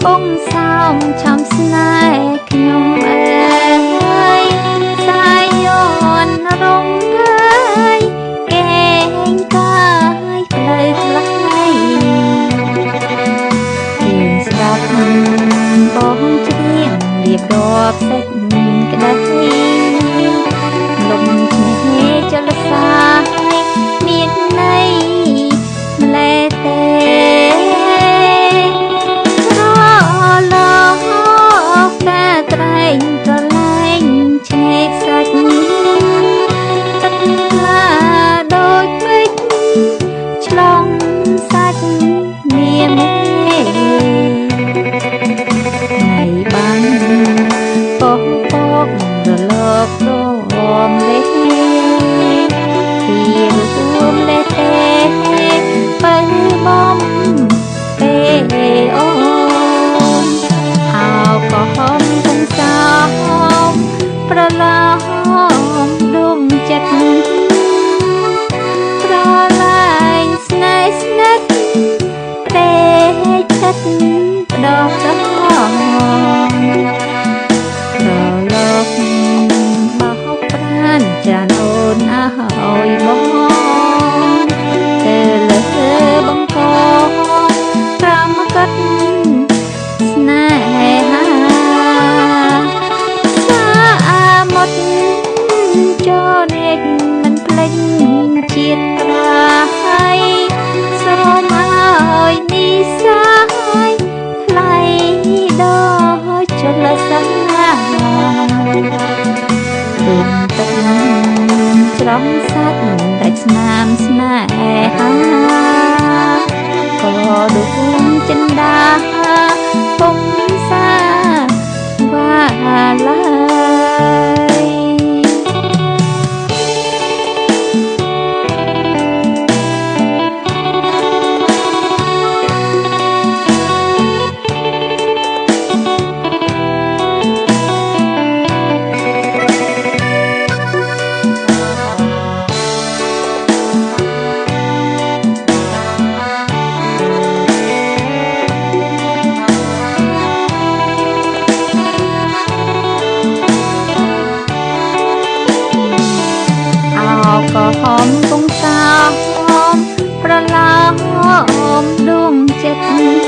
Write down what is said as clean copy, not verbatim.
បងសោមឆំស្នេហ៍ខ្ញុំអើយសាយយន់រងើយកេងកាយផ្លូវថ្លៃទៀនស្ដាប់បងច្រៀងរៀបរាប់សេចក្ដីលំឆ្នេរចលសាមានន័យម្លេះទេត្រែងត្រលែងឆ្នេរសាច់ទឹកថ្លាដូចពេជ្រឆ្លងសាច់មានថ្ងៃបានពោះពករលករមលេះពីរួមលេះទេបើបំពេលអូហៅក៏ហមប្រឡំដួងចិត្តប្រឡាញ់ស្នេហ៍ស្និទ្ធព្រែកចិត្តផ្ដោតប្រឡប់បោកប្រានចានអូនអើយបងទៅលើបង្កក្រមកាត់ស្នេហាចូលនេកមិនភ្លេចជាតិក្រៃសូមឲ្យនិសាយថ្លៃដល់ចលសាទុំទឹកច្រំសាច់ដាច់ស្នាមស្នេហាក៏ដួងចិនដាពុំសាវ៉ាឡាក៏ហមគង់សោមប្រឡំដួងចិត្ត